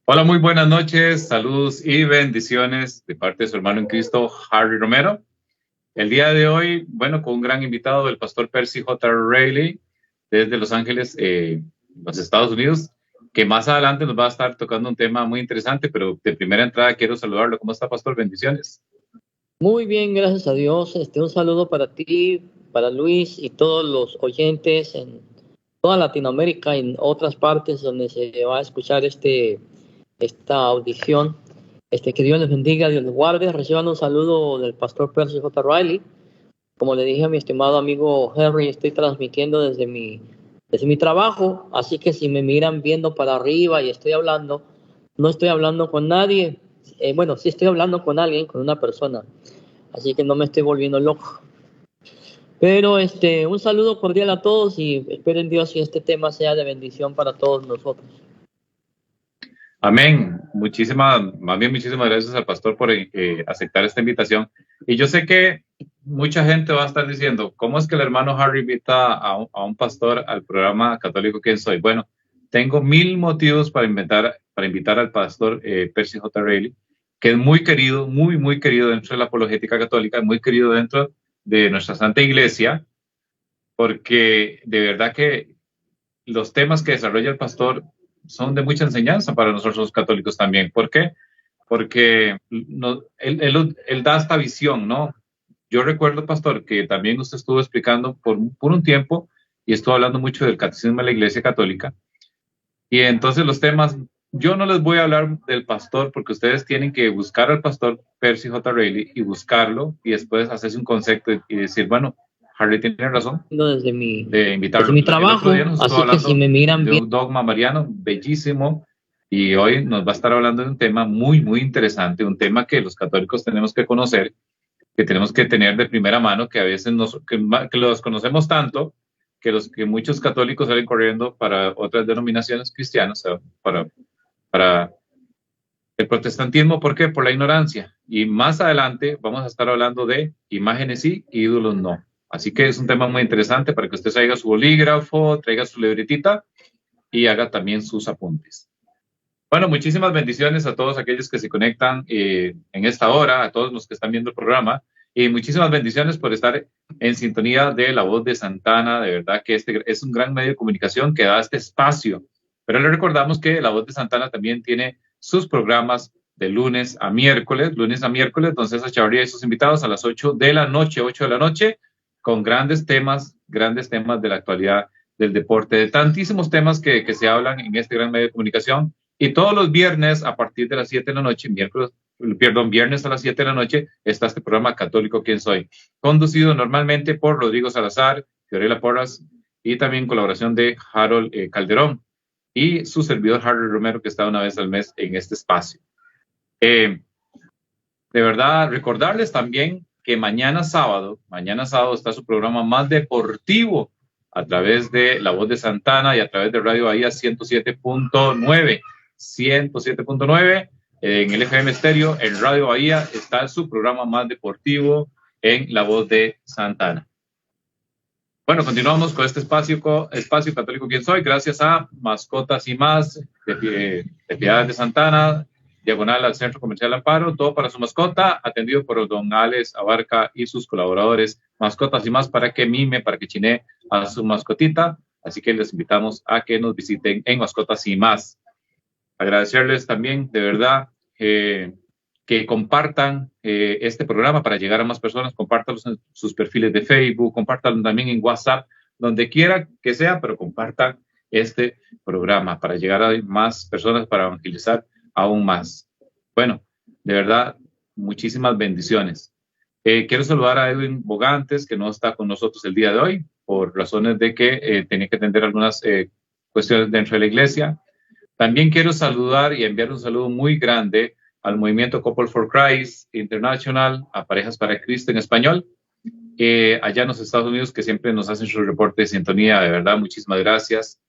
Hola, muy buenas noches, saludos y bendiciones de parte de su hermano en Cristo, Harry Romero. El día de hoy, bueno, con un gran invitado, el pastor Percy J. Riley, desde Los Ángeles, los Estados Unidos, que más adelante nos va a estar tocando un tema muy interesante, pero de primera entrada quiero saludarlo. ¿Cómo está, pastor? Bendiciones. Muy bien, gracias a Dios. Un saludo para ti, para Luis y todos los oyentes en toda Latinoamérica y en otras partes donde se va a escuchar esta audición. Que Dios les bendiga, Dios les guarde. Reciban un saludo del pastor Percy J. Riley. Como le dije a mi estimado amigo Henry, estoy transmitiendo desde mi trabajo, así que si me miran viendo para arriba y estoy hablando, no estoy hablando con nadie. Bueno, sí estoy hablando con alguien, con una persona, así que no me estoy volviendo loco. Pero un saludo cordial a todos y espero en Dios que este tema sea de bendición para todos nosotros. Amén. Muchísimas gracias al pastor por aceptar esta invitación. Y yo sé que mucha gente va a estar diciendo, ¿cómo es que el hermano Harry invita a un pastor al programa católico ¿Quién soy? Bueno, tengo 1000 motivos para invitar al pastor Percy J. Riley, que es muy querido, muy querido dentro de la apologética católica, muy querido dentro de nuestra Santa Iglesia, porque de verdad que los temas que desarrolla el pastor son de mucha enseñanza para nosotros los católicos también. ¿Por qué? Porque él da esta visión, ¿no? Yo recuerdo, pastor, que también usted estuvo explicando por un tiempo y estuvo hablando mucho del catecismo de la Iglesia Católica. Y entonces los temas, yo no les voy a hablar del pastor porque ustedes tienen que buscar al pastor Percy J. Riley y buscarlo y después hacerse un concepto y decir, bueno, Harry tiene razón desde de invitarlo. mi trabajo, así que si me miran de un dogma mariano bellísimo y hoy nos va a estar hablando de un tema muy interesante, un tema que los católicos tenemos que conocer, que tenemos que tener de primera mano, que a veces que los conocemos tanto que muchos católicos salen corriendo para otras denominaciones cristianas, para el protestantismo. ¿Por qué? Por la ignorancia. Y más adelante vamos a estar hablando de imágenes sí, ídolos no. Así que es un tema muy interesante para que usted traiga su bolígrafo, traiga su libretita y haga también sus apuntes. Bueno, muchísimas bendiciones a todos aquellos que se conectan en esta hora, a todos los que están viendo el programa, y muchísimas bendiciones por estar en sintonía de La Voz de Santana. De verdad que este es un gran medio de comunicación que da este espacio. Pero le recordamos que La Voz de Santana también tiene sus programas de lunes a miércoles, don César Chavarría y sus invitados a las 8 de la noche, con grandes temas de la actualidad del deporte, de tantísimos temas que se hablan en este gran medio de comunicación. Y todos los viernes a partir de las 7 de la noche, viernes a las 7 de la noche, está este programa Católico ¿Quién soy? Conducido normalmente por Rodrigo Salazar, Fiorella Porras y también colaboración de Harold Calderón y su servidor Harry Romero, que está una vez al mes en este espacio. De verdad, recordarles también que mañana sábado está su programa más deportivo a través de La Voz de Santana y a través de Radio Bahía 107.9 en el FM Estéreo, en Radio Bahía está su programa más deportivo en La Voz de Santana. Bueno, continuamos con este espacio Católico ¿Quién soy? Gracias a Mascotas y Más de Piedad de Santana, diagonal al Centro Comercial Amparo, todo para su mascota, atendido por don Alex Abarca y sus colaboradores. Mascotas y Más para que mime, para que chine a su mascotita. Así que les invitamos a que nos visiten en Mascotas y Más. Agradecerles también, de verdad, que compartan este programa para llegar a más personas, compártanlo en sus perfiles de Facebook, compártanlo también en WhatsApp, donde quiera que sea, pero compartan este programa para llegar a más personas, para evangelizar aún más. Bueno, de verdad, muchísimas bendiciones. Quiero saludar a Edwin Bogantes, que no está con nosotros el día de hoy, por razones de que tenía que atender algunas cuestiones dentro de la iglesia. También quiero saludar y enviar un saludo muy grande al movimiento Couple for Christ International, a Parejas para Cristo en español, allá en los Estados Unidos, que siempre nos hacen su reporte de sintonía. De verdad, muchísimas gracias.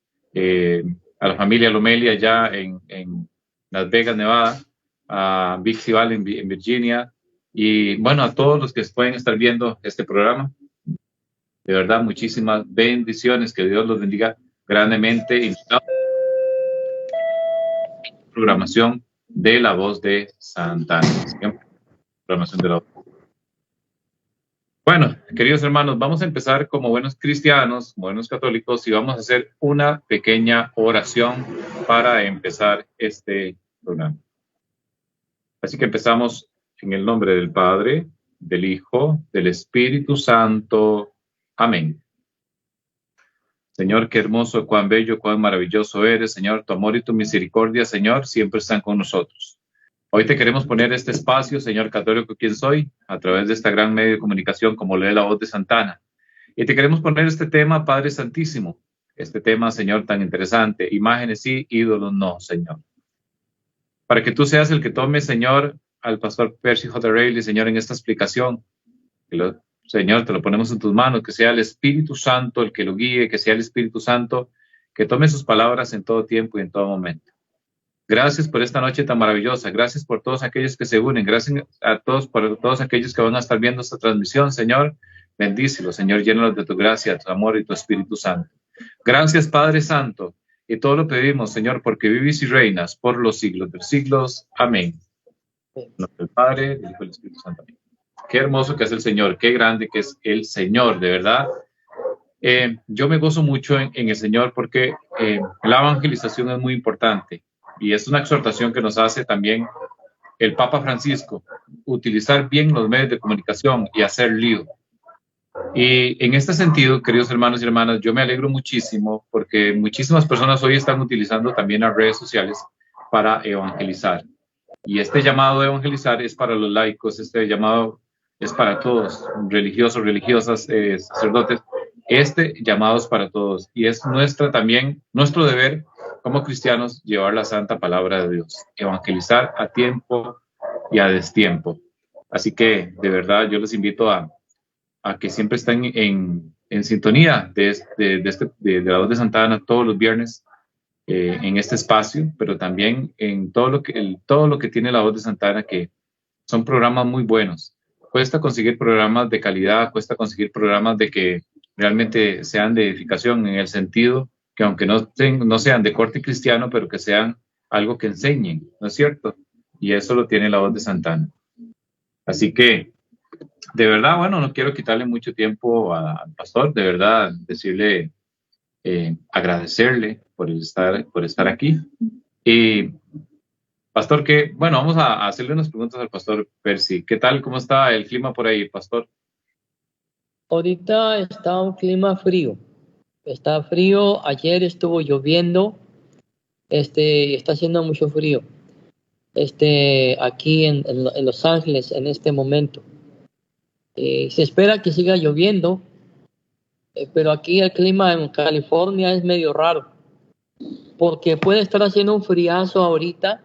A la familia Lomeli allá en Las Vegas, Nevada, a Big Valley en Virginia, y bueno, a todos los que pueden estar viendo este programa. De verdad, muchísimas bendiciones, que Dios los bendiga grandemente. programación de La Voz de Santa Ana. Siempre programación de La Voz. Bueno, queridos hermanos, vamos a empezar como buenos cristianos, como buenos católicos, y vamos a hacer una pequeña oración para empezar este programa. Así que empezamos en el nombre del Padre, del Hijo, del Espíritu Santo. Amén. Señor, qué hermoso, cuán bello, cuán maravilloso eres, Señor. Tu amor y tu misericordia, Señor, siempre están con nosotros. Hoy te queremos poner este espacio, Señor católico, quien soy, a través de esta gran medio de comunicación como lo es La Voz de Santa Ana. Y te queremos poner este tema, Padre Santísimo, este tema, Señor, tan interesante, imágenes sí, ídolos no, Señor. Para que tú seas el que tome, Señor, al pastor Percy J. Rayleigh, Señor, en esta explicación. Señor, te lo ponemos en tus manos, que sea el Espíritu Santo el que lo guíe, que sea el Espíritu Santo que tome sus palabras en todo tiempo y en todo momento. Gracias por esta noche tan maravillosa. Gracias por todos aquellos que se unen. Gracias a todos por todos aquellos que van a estar viendo esta transmisión, Señor. Bendícelos, Señor. Llénalos de tu gracia, tu amor y tu Espíritu Santo. Gracias, Padre Santo. Y todo lo pedimos, Señor, porque vives y reinas por los siglos de los siglos. Amén. En nombre del Padre, del Hijo y del Espíritu Santo. Amén. Qué hermoso que es el Señor. Qué grande que es el Señor, de verdad. Yo me gozo mucho en el Señor porque la evangelización es muy importante. Y es una exhortación que nos hace también el Papa Francisco, utilizar bien los medios de comunicación y hacer lío. Y en este sentido, queridos hermanos y hermanas, yo me alegro muchísimo porque muchísimas personas hoy están utilizando también las redes sociales para evangelizar. Y este llamado de evangelizar es para los laicos, este llamado es para todos, religiosos, religiosas, sacerdotes. Este llamado es para todos y es también nuestro deber como cristianos llevar la santa palabra de Dios, evangelizar a tiempo y a destiempo. Así que de verdad yo les invito a que siempre estén en sintonía de La Voz de Santa Ana todos los viernes en este espacio, pero también en todo lo que tiene La Voz de Santa Ana, que son programas muy buenos. Cuesta conseguir programas de calidad, cuesta conseguir programas de que realmente sean de edificación en el sentido que aunque no sean de corte cristiano, pero que sean algo que enseñen, ¿no es cierto? Y eso lo tiene La Voz de Santa Ana. Así que, de verdad, bueno, no quiero quitarle mucho tiempo al pastor, de verdad, decirle, agradecerle por estar aquí. Y, pastor, bueno, vamos a hacerle unas preguntas al pastor Percy. ¿Qué tal? ¿Cómo está el clima por ahí, pastor? Ahorita está un clima frío. Está frío. Ayer estuvo lloviendo. Está haciendo mucho frío. Aquí en Los Ángeles en este momento. Se espera que siga lloviendo, pero aquí el clima en California es medio raro, porque puede estar haciendo un friazo ahorita,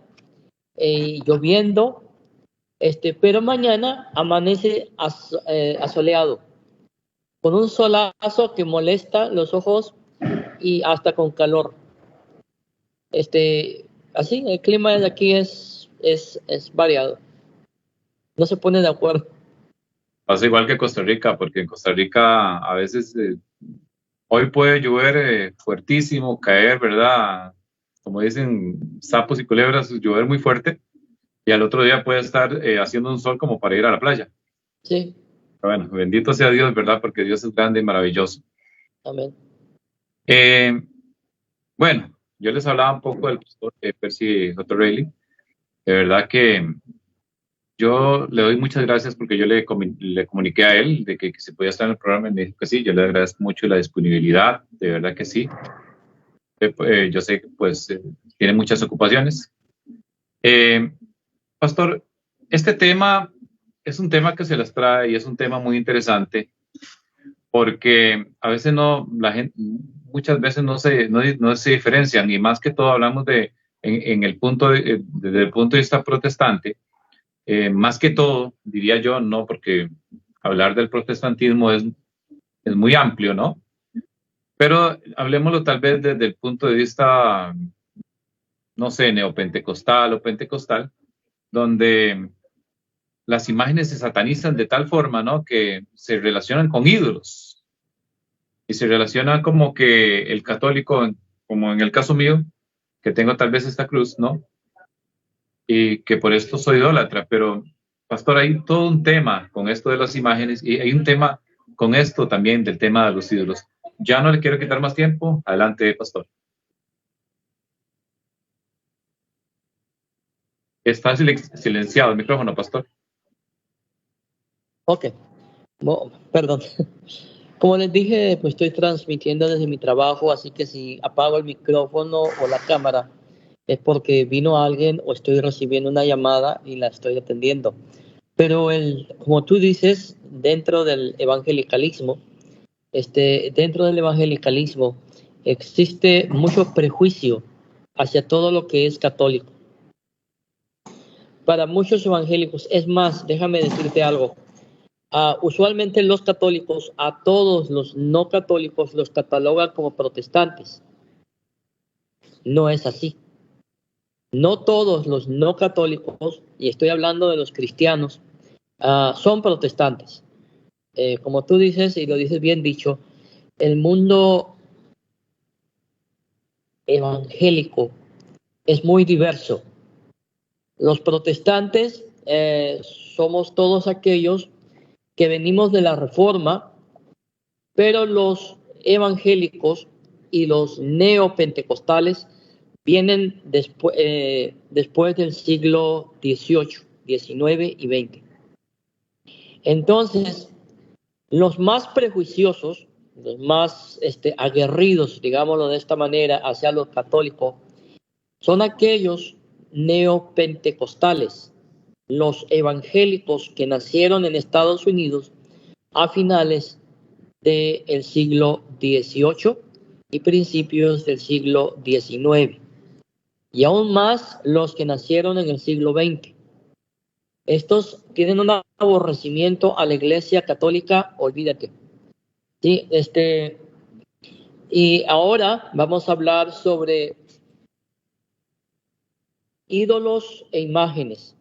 lloviendo, pero mañana amanece asoleado, con un solazo que molesta los ojos y hasta con calor. Así, el clima de aquí es variado. No se pone de acuerdo. Pasa igual que Costa Rica, porque en Costa Rica a veces hoy puede llover fuertísimo, caer, ¿verdad? Como dicen sapos y culebras, llover muy fuerte, y al otro día puede estar haciendo un sol como para ir a la playa. Sí. Bueno, bendito sea Dios, ¿verdad? Porque Dios es grande y maravilloso. Amén. Bueno, yo les hablaba un poco del pastor Percy J. Rayleigh. De verdad que yo le doy muchas gracias porque yo le comuniqué a él de que se podía estar en el programa y me dijo que sí. Yo le agradezco mucho la disponibilidad, de verdad que sí. Yo sé que pues tiene muchas ocupaciones. Pastor, este tema es un tema que se las trae y es un tema muy interesante porque a veces la gente, muchas veces no se diferencian, y más que todo hablamos desde el punto de vista protestante. Más que todo, diría yo, no, porque hablar del protestantismo es muy amplio, ¿no? Pero hablemoslo tal vez desde el punto de vista, no sé, neopentecostal o pentecostal, donde las imágenes se satanizan de tal forma, ¿no?, que se relacionan con ídolos y se relacionan como que el católico, como en el caso mío, que tengo tal vez esta cruz, ¿no?, y que por esto soy idólatra, pero pastor, hay todo un tema con esto de las imágenes y hay un tema con esto también del tema de los ídolos. Ya no le quiero quitar más tiempo. Adelante, pastor. Está silenciado el micrófono, pastor. Ok, perdón. Como les dije, pues estoy transmitiendo desde mi trabajo, así que si apago el micrófono o la cámara es porque vino alguien o estoy recibiendo una llamada y la estoy atendiendo. Pero como tú dices, dentro del evangelicalismo, existe mucho prejuicio hacia todo lo que es católico. Para muchos evangélicos, es más, déjame decirte algo. Usualmente los católicos, a todos los no católicos los catalogan como protestantes. No es así. No todos los no católicos, y estoy hablando de los cristianos, son protestantes. Como tú dices, y lo dices bien dicho, el mundo evangélico es muy diverso. Los protestantes somos todos aquellos que venimos de la Reforma, pero los evangélicos y los neopentecostales vienen después del siglo XVIII, XIX y XX. Entonces, los más prejuiciosos, los más aguerridos, digámoslo de esta manera, hacia los católicos, son aquellos neopentecostales, los evangélicos que nacieron en Estados Unidos a finales del siglo XVIII y principios del siglo XIX, y aún más los que nacieron en el siglo XX. Estos tienen un aborrecimiento a la Iglesia Católica, olvídate. Sí, y ahora vamos a hablar sobre ídolos e imágenes,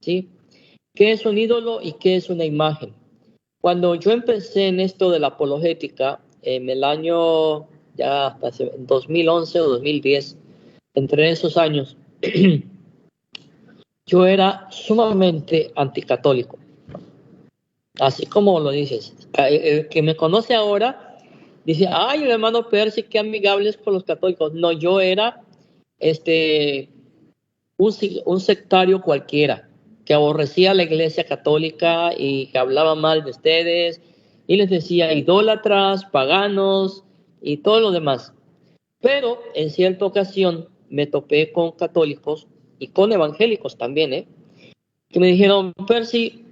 ¿sí? ¿Qué es un ídolo y qué es una imagen? Cuando yo empecé en esto de la apologética, en el año ya hasta 2011 o 2010, entre esos años, yo era sumamente anticatólico. Así como lo dices. El que me conoce ahora dice, ay, el hermano Percy, qué amigables con los católicos. No, yo era un sectario cualquiera, que aborrecía a la Iglesia Católica y que hablaba mal de ustedes y les decía idólatras, paganos y todo lo demás. Pero en cierta ocasión me topé con católicos y con evangélicos también, que me dijeron, Percy,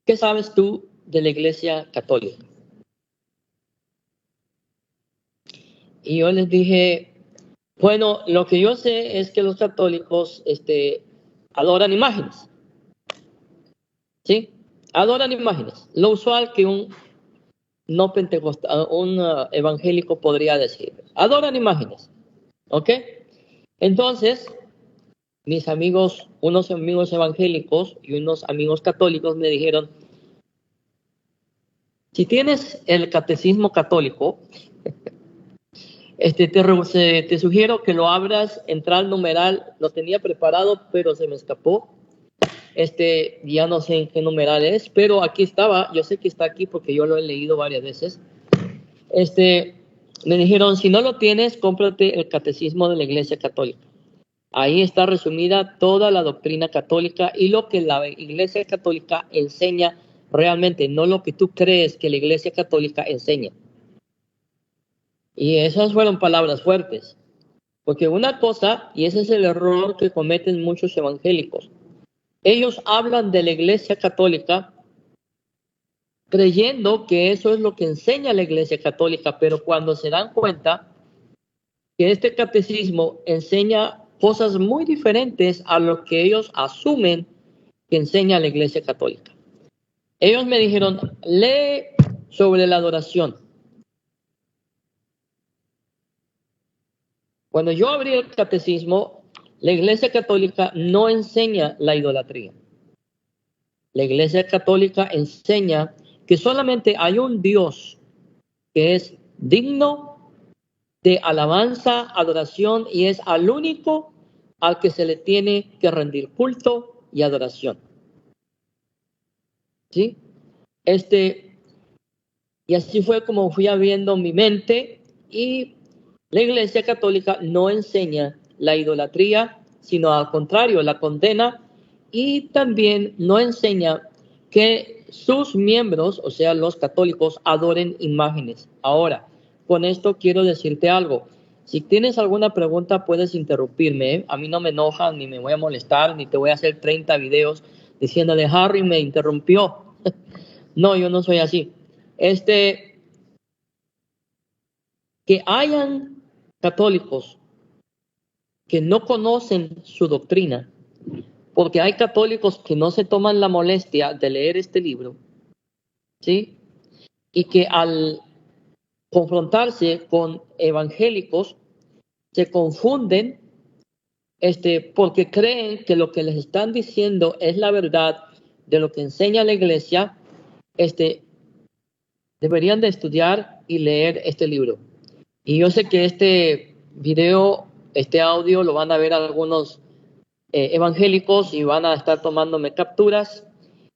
¿qué sabes tú de la Iglesia Católica? Y yo les dije, bueno, lo que yo sé es que los católicos adoran imágenes. ¿Sí? Adoran imágenes. Lo usual que un no pentecostal, un evangélico podría decir. Adoran imágenes. ¿Ok? Entonces, mis amigos, unos amigos evangélicos y unos amigos católicos me dijeron, si tienes el catecismo católico, te sugiero que lo abras, entra al numeral, lo tenía preparado, pero se me escapó. Ya no sé en qué numeral es, pero aquí estaba, yo sé que está aquí porque yo lo he leído varias veces. Me dijeron, si no lo tienes, cómprate el Catecismo de la Iglesia Católica. Ahí está resumida toda la doctrina católica y lo que la Iglesia Católica enseña realmente, no lo que tú crees que la Iglesia Católica enseña. Y esas fueron palabras fuertes, porque una cosa, y ese es el error que cometen muchos evangélicos, ellos hablan de la Iglesia Católica creyendo que eso es lo que enseña la Iglesia Católica, pero cuando se dan cuenta que este catecismo enseña cosas muy diferentes a lo que ellos asumen que enseña la Iglesia Católica. Ellos me dijeron, lee sobre la adoración. Cuando yo abrí el catecismo, la Iglesia Católica no enseña la idolatría. La Iglesia Católica enseña que solamente hay un Dios que es digno de alabanza, adoración y es al único al que se le tiene que rendir culto y adoración. ¿Sí? Y así fue como fui abriendo mi mente, y la Iglesia Católica no enseña la idolatría, sino al contrario, la condena, y también no enseña que sus miembros, o sea, los católicos, adoren imágenes. Ahora, con esto quiero decirte algo. Si tienes alguna pregunta, puedes interrumpirme, ¿eh? A mí no me enoja, ni me voy a molestar, ni te voy a hacer 30 videos diciéndole, Harry me interrumpió. No, yo no soy así. Que hayan católicos que no conocen su doctrina, porque hay católicos que no se toman la molestia de leer este libro, ¿sí? Y que al confrontarse con evangélicos se confunden, porque creen que lo que les están diciendo es la verdad de lo que enseña la Iglesia. Deberían de estudiar y leer este libro. Y yo sé que este video, este audio, lo van a ver algunos evangélicos y van a estar tomándome capturas,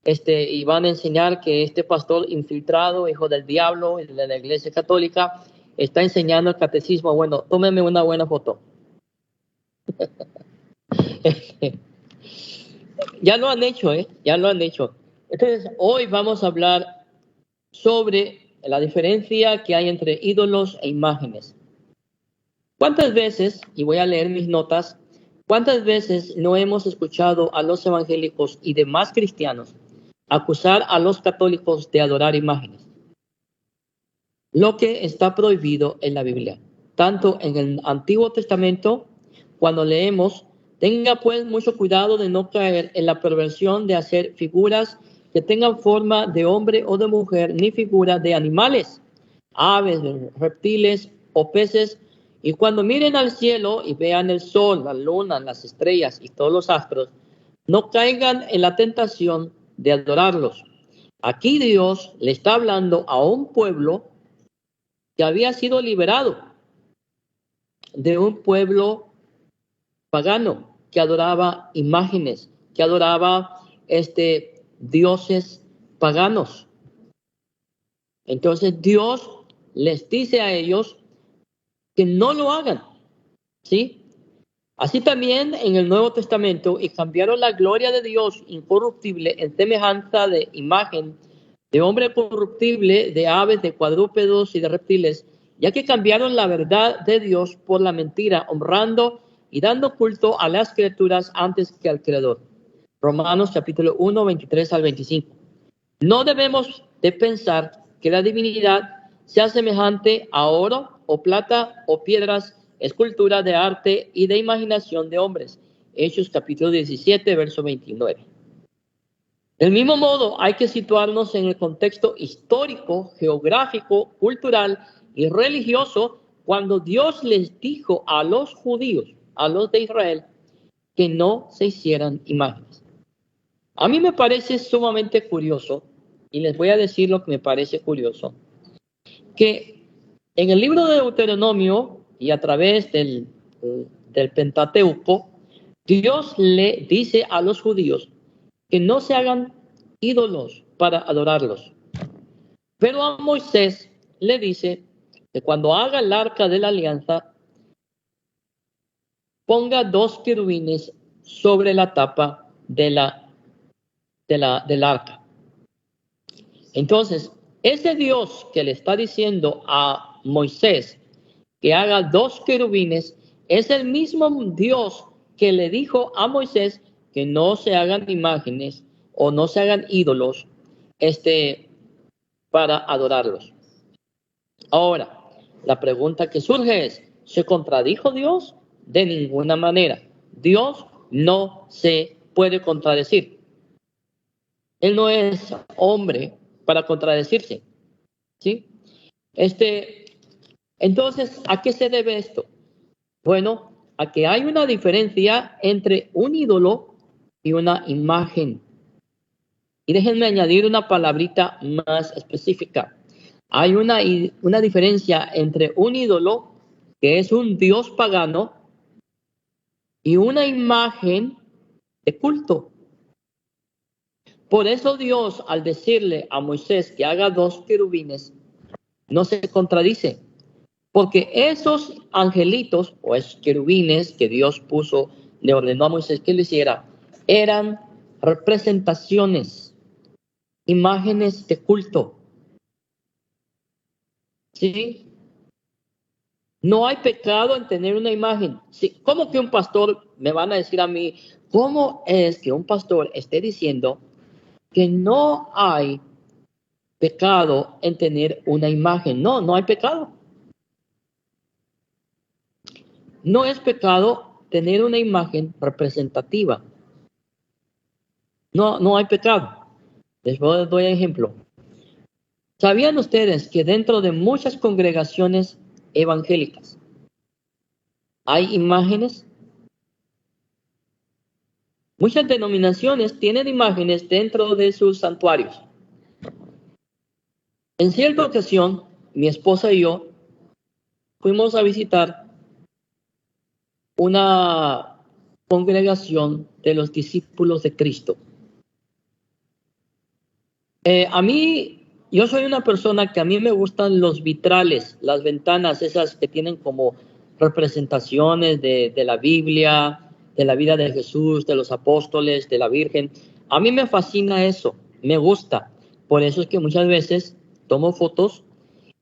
y van a enseñar que este pastor infiltrado, hijo del diablo, de la Iglesia Católica, está enseñando el catecismo. Bueno, tómenme una buena foto. Ya lo han hecho, ya lo han hecho. Entonces, hoy vamos a hablar sobre la diferencia que hay entre ídolos e imágenes. ¿Cuántas veces, y voy a leer mis notas, cuántas veces no hemos escuchado a los evangélicos y demás cristianos acusar a los católicos de adorar imágenes? Lo que está prohibido en la Biblia, tanto en el Antiguo Testamento, cuando leemos, tenga pues mucho cuidado de no caer en la perversión de hacer figuras que tengan forma de hombre o de mujer, ni figura de animales, aves, reptiles o peces. Y cuando miren al cielo y vean el sol, la luna, las estrellas y todos los astros, no caigan en la tentación de adorarlos. Aquí Dios le está hablando a un pueblo que había sido liberado de un pueblo pagano que adoraba imágenes, que adoraba dioses paganos. Entonces Dios les dice a ellos que no lo hagan, ¿sí? Así también en el Nuevo Testamento, y cambiaron la gloria de Dios incorruptible en semejanza de imagen de hombre corruptible, de aves, de cuadrúpedos y de reptiles, ya que cambiaron la verdad de Dios por la mentira, honrando y dando culto a las criaturas antes que al Creador. Romanos capítulo 1, 23 al 25. No debemos de pensar que la divinidad sea semejante a oro o plata o piedras, escultura de arte y de imaginación de hombres. Hechos capítulo 17, verso 29. Del mismo modo, hay que situarnos en el contexto histórico, geográfico, cultural y religioso cuando Dios les dijo a los judíos, a los de Israel, que no se hicieran imágenes. A mí me parece sumamente curioso, y les voy a decir lo que me parece curioso, que en el libro de Deuteronomio y a través del Pentateuco, Dios le dice a los judíos que no se hagan ídolos para adorarlos. Pero a Moisés le dice que cuando haga el arca de la alianza, ponga 2 querubines sobre la tapa del arca. Entonces, ese Dios que le está diciendo a Moisés que haga 2 querubines es el mismo Dios que le dijo a Moisés que no se hagan imágenes o no se hagan ídolos para adorarlos. Ahora, la pregunta que surge es, ¿se contradijo Dios? De ninguna manera. Dios no se puede contradecir. Él no es hombre para contradecirse, ¿sí? Entonces, ¿a qué se debe esto? Bueno, a que hay una diferencia entre un ídolo y una imagen. Y déjenme añadir una palabrita más específica. Hay una diferencia entre un ídolo, que es un dios pagano, y una imagen de culto. Por eso Dios, al decirle a Moisés que haga 2 querubines, no se contradice, porque esos angelitos o esos querubines que Dios puso, le ordenó a Moisés que lo hiciera, eran representaciones, imágenes de culto. ¿Sí? No hay pecado en tener una imagen. Sí, ¿cómo que un pastor, me van a decir a mí, cómo es que un pastor esté diciendo que no hay pecado en tener una imagen? No, no hay pecado. No es pecado tener una imagen representativa. No, no hay pecado. Les doy ejemplo. ¿Sabían ustedes que dentro de muchas congregaciones evangélicas hay imágenes? Muchas denominaciones tienen imágenes dentro de sus santuarios. En cierta ocasión, mi esposa y yo fuimos a visitar una congregación de los discípulos de Cristo. Yo soy una persona que a mí me gustan los vitrales, las ventanas esas que tienen como representaciones de la Biblia, de la vida de Jesús, de los apóstoles, de la Virgen. A mí me fascina eso, me gusta. Por eso es que muchas veces tomo fotos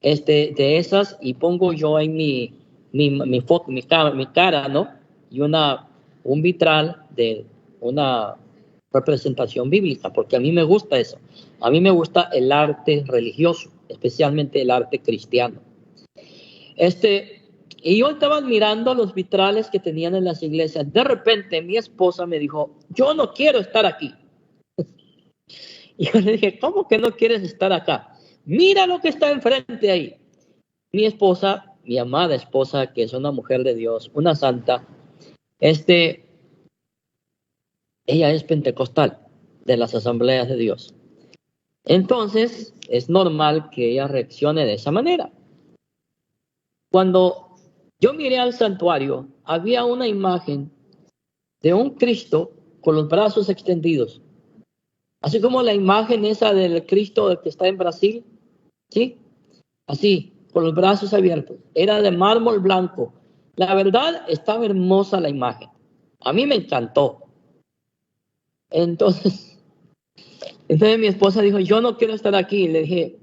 de esas y pongo yo en mi foto, mi cara, ¿no? Y un vitral de una representación bíblica, porque a mí me gusta eso. A mí me gusta el arte religioso, especialmente el arte cristiano. Y yo estaba admirando los vitrales que tenían en las iglesias. De repente mi esposa me dijo, yo no quiero estar aquí. Y yo le dije, ¿cómo que no quieres estar acá? Mira lo que está enfrente ahí. Mi esposa, mi amada esposa, que es una mujer de Dios, una santa, ella es pentecostal de las asambleas de Dios. Entonces, es normal que ella reaccione de esa manera. Cuando yo miré al santuario, había una imagen de un Cristo con los brazos extendidos, así como la imagen esa del Cristo que está en Brasil, ¿sí? Así, con los brazos abiertos. Era de mármol blanco. La verdad, estaba hermosa la imagen. A mí me encantó. Entonces mi esposa dijo, yo no quiero estar aquí. Le dije,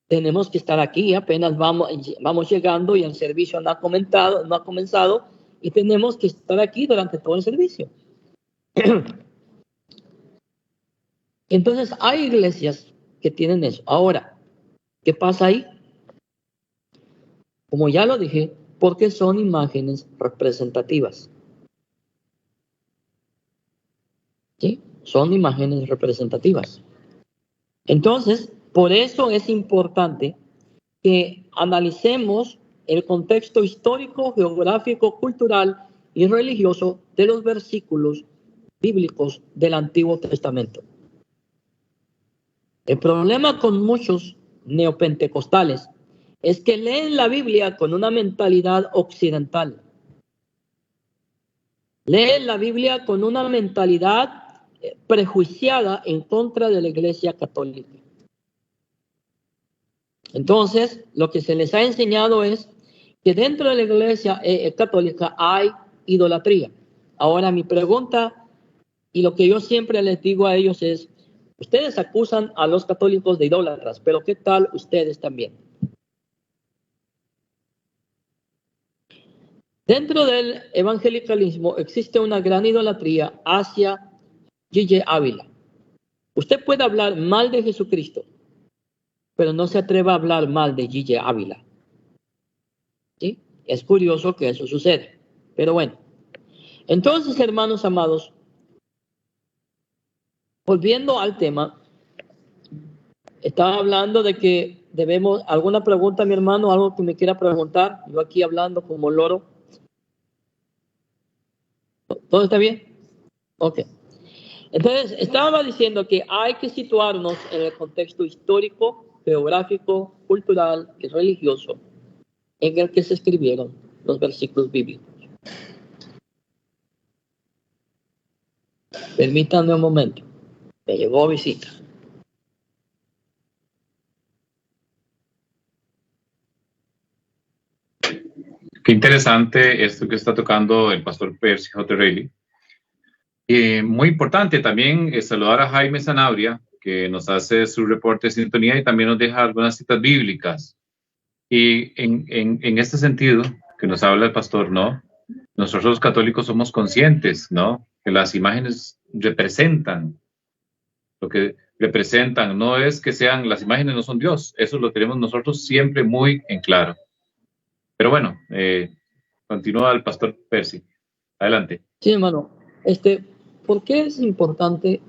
tenemos que estar aquí, apenas vamos llegando y el servicio no ha comenzado y tenemos que estar aquí durante todo el servicio. Entonces hay iglesias que tienen eso. Ahora, ¿qué pasa ahí? Como ya lo dije, porque son imágenes representativas. ¿Sí? Son imágenes representativas. Entonces, por eso es importante que analicemos el contexto histórico, geográfico, cultural y religioso de los versículos bíblicos del Antiguo Testamento. El problema con muchos neopentecostales es que leen la Biblia con una mentalidad occidental. Leen la Biblia con una mentalidad prejuiciada en contra de la Iglesia Católica. Entonces, lo que se les ha enseñado es que dentro de la Iglesia Católica hay idolatría. Ahora, mi pregunta y lo que yo siempre les digo a ellos es, ustedes acusan a los católicos de idólatras, pero ¿qué tal ustedes también? Dentro del evangelicalismo existe una gran idolatría hacia G.J. Ávila. Usted puede hablar mal de Jesucristo, pero no se atreva a hablar mal de G.J. Ávila. ¿Sí? Es curioso que eso sucede, pero bueno. Entonces, hermanos amados, volviendo al tema, estaba hablando de que debemos, ¿alguna pregunta, mi hermano? ¿Algo que me quiera preguntar? Yo aquí hablando como loro. ¿Todo está bien? Ok. Entonces, estaba diciendo que hay que situarnos en el contexto histórico, geográfico, cultural y religioso en el que se escribieron los versículos bíblicos. Permítanme un momento. Me llegó visita. Qué interesante esto que está tocando el pastor Percy J. Reilly. Muy importante también saludar a Jaime Sanabria, que nos hace su reporte de sintonía y también nos deja algunas citas bíblicas. Y en este sentido, que nos habla el pastor, ¿no? Nosotros los católicos somos conscientes, ¿no? Que las imágenes representan lo que representan. No es que sean, las imágenes no son Dios, eso lo tenemos nosotros siempre muy en claro. Pero bueno, continúa el pastor Percy. Adelante. Sí, hermano. ¿Por qué es importante,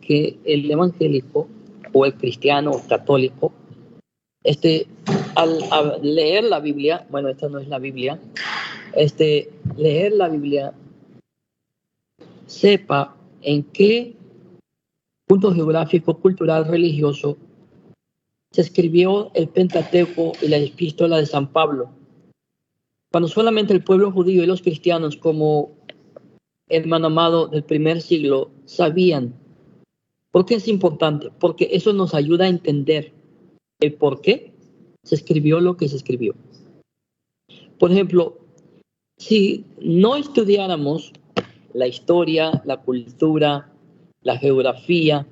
que el evangélico o el cristiano o católico, al leer la Biblia, bueno, esta no es la Biblia, leer la Biblia, sepa en qué punto geográfico, cultural, religioso se escribió el Pentateuco y la Epístola de San Pablo? Cuando solamente el pueblo judío y los cristianos, como hermano amado del primer siglo, sabían. ¿Por qué es importante? Porque eso nos ayuda a entender el por qué se escribió lo que se escribió. Por ejemplo, si no estudiáramos la historia, la cultura, la geografía,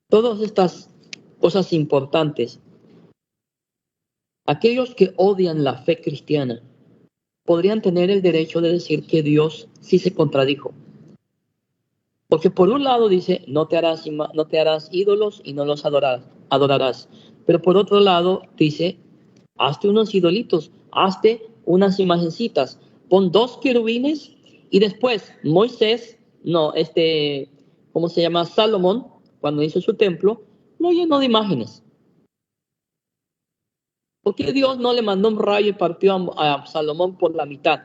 todas estas cosas importantes, aquellos que odian la fe cristiana podrían tener el derecho de decir que Dios sí se contradijo. Porque por un lado dice, no te harás ídolos y no los adorarás. Pero por otro lado dice, hazte unos idolitos, hazte unas imagencitas, pon 2 querubines y después Moisés, ¿cómo se llama? Salomón, cuando hizo su templo, lo llenó de imágenes. ¿Por qué Dios no le mandó un rayo y partió a Salomón por la mitad?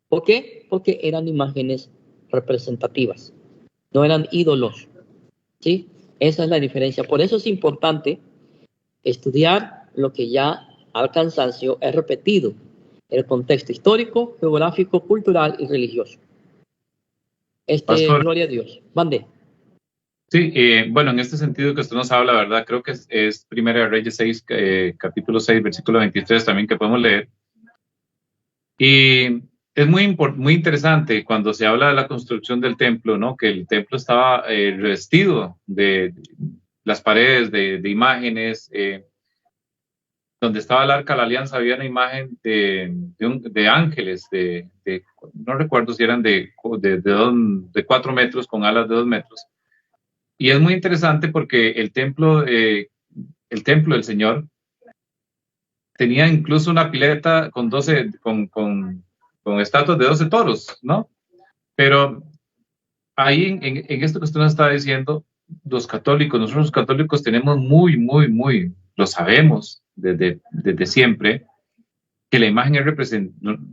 ¿Por qué? Porque eran imágenes representativas, no eran ídolos. ¿Sí? Esa es la diferencia. Por eso es importante estudiar lo que ya al cansancio es repetido, el contexto histórico, geográfico, cultural y religioso. Pastor, Gloria a Dios. Mande. sí, bueno, en este sentido que usted nos habla, ¿verdad? Creo que es Primera de Reyes 6, capítulo 6, versículo 23 también que podemos leer. Y es muy interesante cuando se habla de la construcción del templo, ¿no? Que el templo estaba revestido de las paredes de imágenes. Donde estaba el arca de la alianza había una imagen de ángeles, no recuerdo si eran de 4 metros con alas de 2 metros. Y es muy interesante porque el templo del Señor tenía incluso una pileta con estatuas de 12 toros, ¿no? Pero ahí en esto que usted nos está diciendo, nosotros los católicos tenemos lo sabemos desde siempre, que la imagen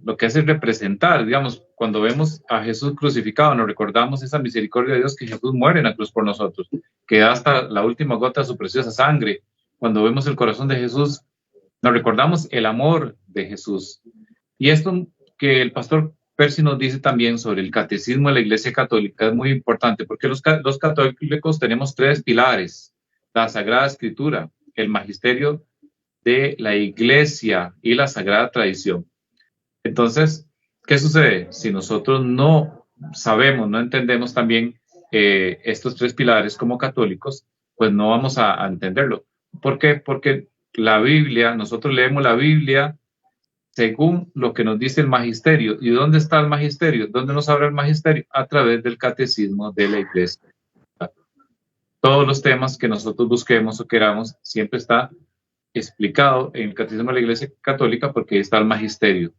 lo que hace es representar, digamos, cuando vemos a Jesús crucificado, nos recordamos esa misericordia de Dios que Jesús muere en la cruz por nosotros, que da hasta la última gota de su preciosa sangre. Cuando vemos el corazón de Jesús, nos recordamos el amor de Jesús. Y esto que el pastor Percy nos dice también sobre el catecismo de la Iglesia Católica es muy importante, porque los católicos tenemos 3 pilares: la Sagrada Escritura, el magisterio de la Iglesia y la Sagrada Tradición. Entonces, ¿qué sucede? Si nosotros no sabemos, no entendemos también estos 3 pilares como católicos, pues no vamos a entenderlo. ¿Por qué? Porque la Biblia, nosotros leemos la Biblia según lo que nos dice el magisterio. ¿Y dónde está el magisterio? ¿Dónde nos habla el magisterio? A través del catecismo de la Iglesia. Todos los temas que nosotros busquemos o queramos, siempre está explicado en el catecismo de la Iglesia Católica, porque está el magisterio.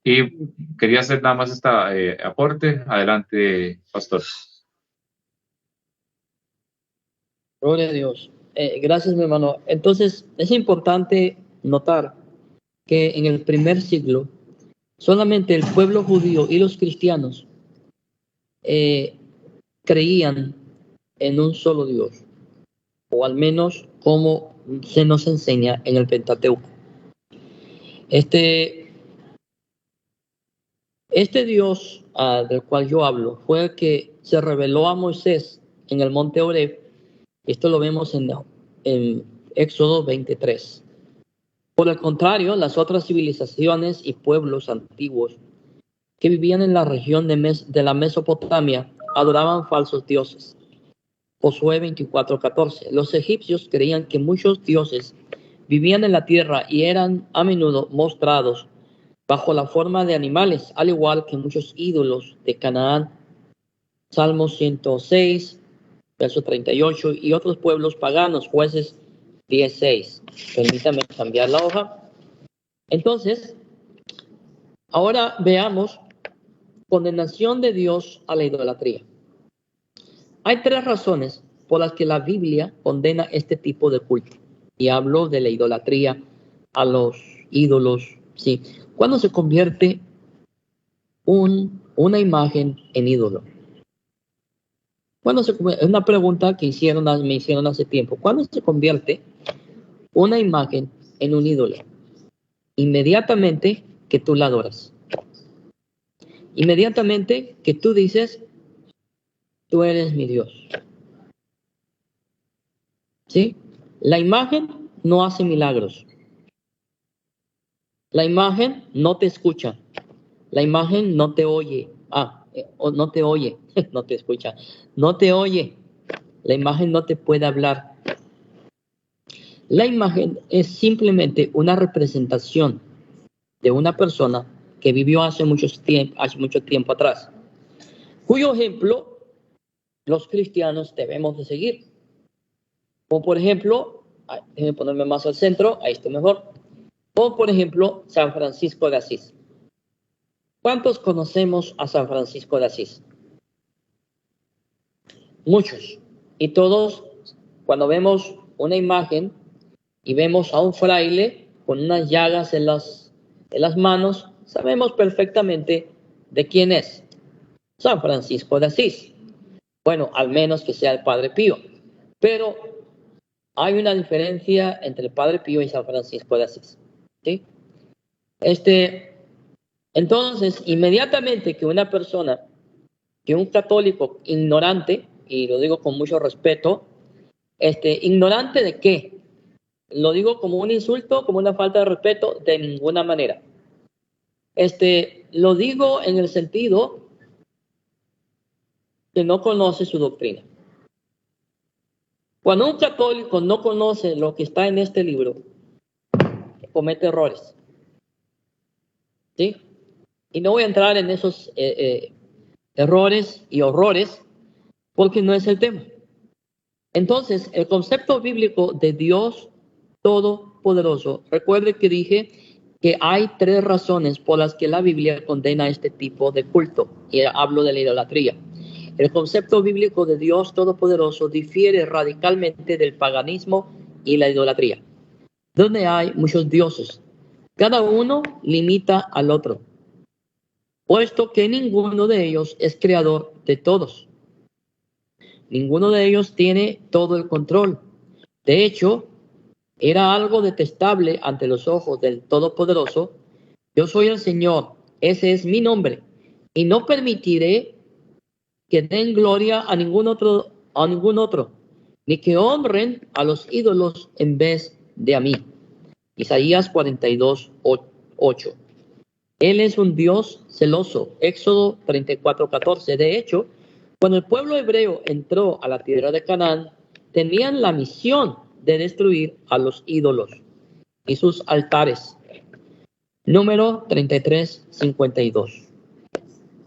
Y quería hacer nada más este aporte. Adelante, pastor. Gloria a Dios. Gracias, mi hermano. Entonces, es importante notar que en el primer siglo solamente el pueblo judío y los cristianos creían en un solo Dios, o al menos como se nos enseña en el Pentateuco. Este Dios del cual yo hablo fue el que se reveló a Moisés en el monte Horeb. Esto lo vemos en Éxodo 23. Por el contrario, las otras civilizaciones y pueblos antiguos que vivían en la región de la Mesopotamia adoraban falsos dioses. Josué 24:14. Los egipcios creían que muchos dioses vivían en la tierra y eran a menudo mostrados bajo la forma de animales, al igual que muchos ídolos de Canaán. Salmos 106, verso 38, y otros pueblos paganos, Jueces 16. Permítame cambiar la hoja. Entonces, ahora veamos condenación de Dios a la idolatría. Hay tres razones por las que la Biblia condena este tipo de culto. Y hablo de la idolatría a los ídolos. ¿Sí? ¿Cuándo se convierte una imagen en ídolo? Es una pregunta que me hicieron hace tiempo. ¿Cuándo se convierte una imagen en un ídolo? Inmediatamente que tú la adoras. Inmediatamente que tú dices, tú eres mi Dios. ¿Sí? La imagen no hace milagros. La imagen no te escucha. La imagen no te oye. No te oye. No te escucha. No te oye. La imagen no te puede hablar. La imagen es simplemente una representación de una persona que vivió hace mucho tiempo atrás, cuyo ejemplo los cristianos debemos de seguir. Como por ejemplo, déjenme ponerme más al centro, ahí estoy mejor. Como por ejemplo, San Francisco de Asís. ¿Cuántos conocemos a San Francisco de Asís? Muchos. Y todos, cuando vemos una imagen y vemos a un fraile con unas llagas en las manos, sabemos perfectamente de quién es. San Francisco de Asís. Bueno, al menos que sea el Padre Pío. Pero hay una diferencia entre el Padre Pío y San Francisco de Asís. ¿Sí? Entonces, inmediatamente que una persona, que un católico ignorante, y lo digo con mucho respeto, ¿ignorante de qué? Lo digo como un insulto, como una falta de respeto, de ninguna manera. Lo digo en el sentido que no conoce su doctrina. Cuando un católico no conoce lo que está en este libro, comete errores. ¿Sí? Y no voy a entrar en esos errores y horrores, porque no es el tema. Entonces, el concepto bíblico de Dios Todopoderoso, recuerde que dije que hay tres razones por las que la Biblia condena este tipo de culto, y hablo de la idolatría. El concepto bíblico de Dios Todopoderoso difiere radicalmente del paganismo y la idolatría, donde hay muchos dioses. Cada uno limita al otro, puesto que ninguno de ellos es creador de todos. Ninguno de ellos tiene todo el control. De hecho, era algo detestable ante los ojos del Todopoderoso. Yo soy el Señor, ese es mi nombre, y no permitiré que den gloria a ningún otro, ni que honren a los ídolos en vez de a mí. Isaías 42:8. Él es un Dios celoso. Éxodo 34:14. De hecho, cuando el pueblo hebreo entró a la tierra de Canaán, tenían la misión de destruir a los ídolos y sus altares. Número 33:52.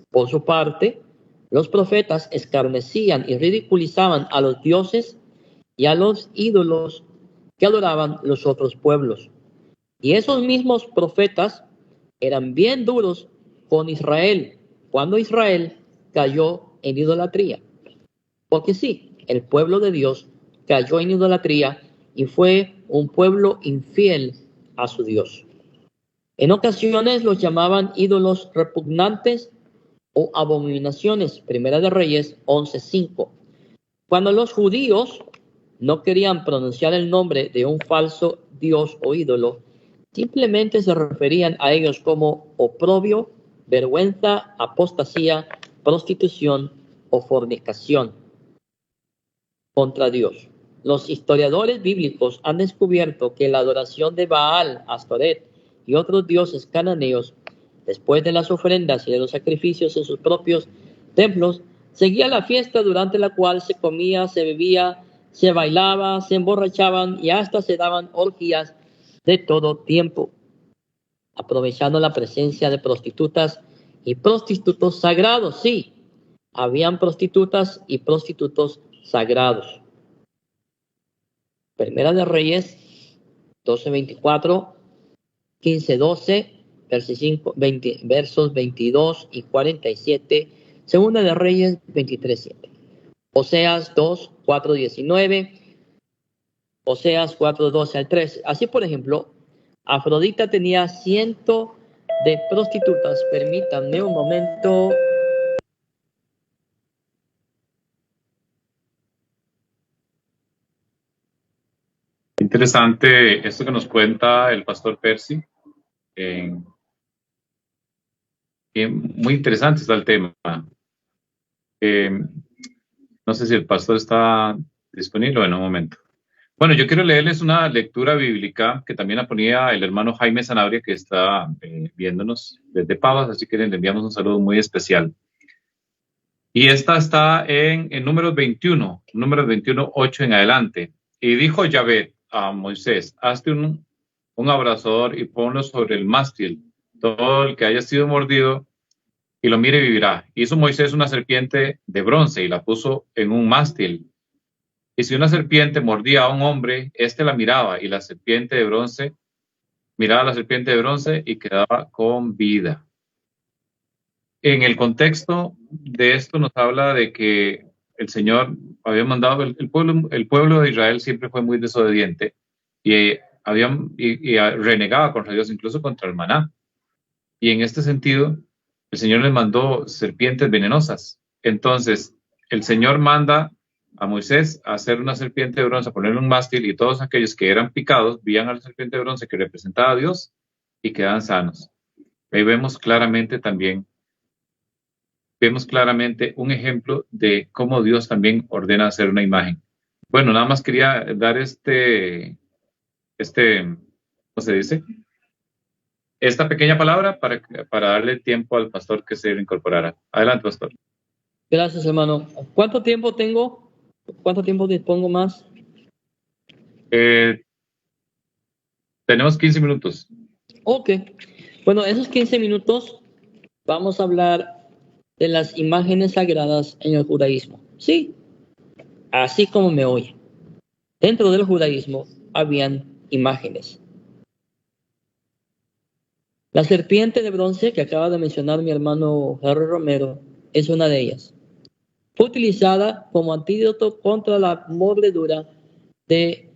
Por su parte, los profetas escarnecían y ridiculizaban a los dioses y a los ídolos que adoraban los otros pueblos. Y esos mismos profetas eran bien duros con Israel cuando Israel cayó en idolatría. Porque sí, el pueblo de Dios cayó en idolatría y fue un pueblo infiel a su Dios. En ocasiones los llamaban ídolos repugnantes o abominaciones. Primera de Reyes 11:5. Cuando los judíos no querían pronunciar el nombre de un falso dios o ídolo, simplemente se referían a ellos como oprobio vergüenza, apostasía, prostitución o fornicación contra Dios. Los historiadores bíblicos han descubierto que la adoración de Baal, Astoret y otros dioses cananeos, después de las ofrendas y de los sacrificios en sus propios templos, seguía la fiesta durante la cual se comía, se bebía, se bailaba, se emborrachaban y hasta se daban orgías de todo tiempo, aprovechando la presencia de prostitutas y prostitutos sagrados. Sí, habían prostitutas y prostitutos sagrados. Primera de Reyes 12:24, 15:12, versos 22 y 47. Segunda de Reyes 23:7. Oseas 2:4-19. Oseas 4:12 al 13. Así, por ejemplo, Afrodita tenía 100 de prostitutas. Permítanme un momento. Interesante esto que nos cuenta el pastor Percy. Muy interesante está el tema. No sé si el pastor está disponible en un momento. Bueno, yo quiero leerles una lectura bíblica que también la ponía el hermano Jaime Sanabria, que está viéndonos desde Pavas, así que le enviamos un saludo muy especial. Y esta está en números 21, 8 en adelante. Y dijo Yahvé a Moisés: hazte un abrasador y ponlo sobre el mástil. Todo el que haya sido mordido y lo mire vivirá. Hizo Moisés una serpiente de bronce y la puso en un mástil. Y si una serpiente mordía a un hombre, éste la miraba, y la serpiente de bronce miraba a la serpiente de bronce y quedaba con vida. En el contexto de esto nos habla de que el Señor había mandado, el pueblo de Israel siempre fue muy desobediente y renegaba contra Dios, incluso contra el maná. Y en este sentido, el Señor les mandó serpientes venenosas. Entonces, el Señor manda a Moisés a hacer una serpiente de bronce, a ponerle un mástil, y todos aquellos que eran picados veían a la serpiente de bronce que representaba a Dios y quedaban sanos. Ahí vemos claramente un ejemplo de cómo Dios también ordena hacer una imagen. Bueno, nada más quería dar ¿cómo se dice? Esta pequeña palabra para darle tiempo al pastor que se incorporara. Adelante, pastor. Gracias, hermano. ¿Cuánto tiempo tengo? ¿Cuánto tiempo dispongo más? Tenemos 15 minutos. Ok. Bueno, esos 15 minutos vamos a hablar de las imágenes sagradas en el judaísmo. Sí, así como me oye. Dentro del judaísmo habían imágenes. La serpiente de bronce que acaba de mencionar mi hermano Harry Romero es una de ellas. Fue utilizada como antídoto contra la mordedura de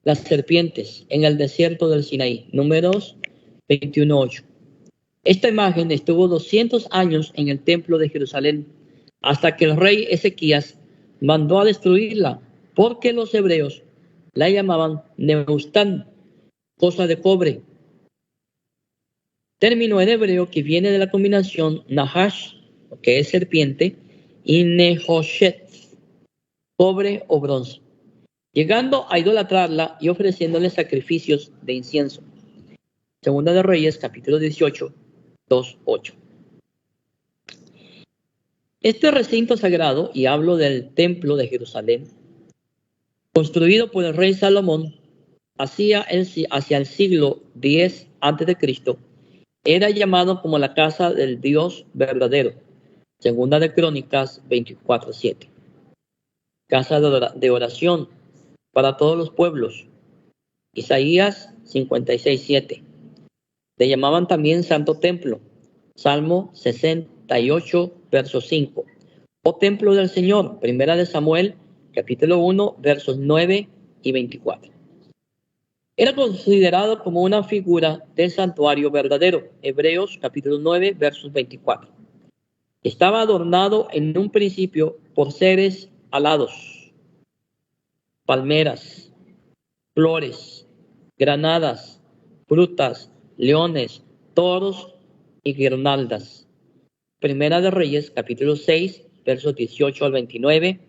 las serpientes en el desierto del Sinaí. Números 21:8. Esta imagen estuvo 200 años en el templo de Jerusalén hasta que el rey Ezequías mandó a destruirla porque los hebreos la llamaban Nehushtan, cosa de cobre. Término en hebreo que viene de la combinación Nahash, que es serpiente, y Nehoshet, cobre o bronce, llegando a idolatrarla y ofreciéndole sacrificios de incienso. Segunda de Reyes, capítulo 18, 2:8. Este recinto sagrado, y hablo del templo de Jerusalén, construido por el rey Salomón hacia el siglo X a.C., era llamado como la casa del Dios verdadero. Segunda de Crónicas 24:7. Casa de oración para todos los pueblos. Isaías 56:7. Le llamaban también Santo Templo. Salmo 68, verso 5. O Templo del Señor. Primera de Samuel, capítulo 1, versos 9 y 24. Era considerado como una figura del santuario verdadero. Hebreos capítulo 9, versos 24. Estaba adornado en un principio por seres alados, palmeras, flores, granadas, frutas, leones, toros y guirnaldas. Primera de Reyes, capítulo 6, versos 18 al 29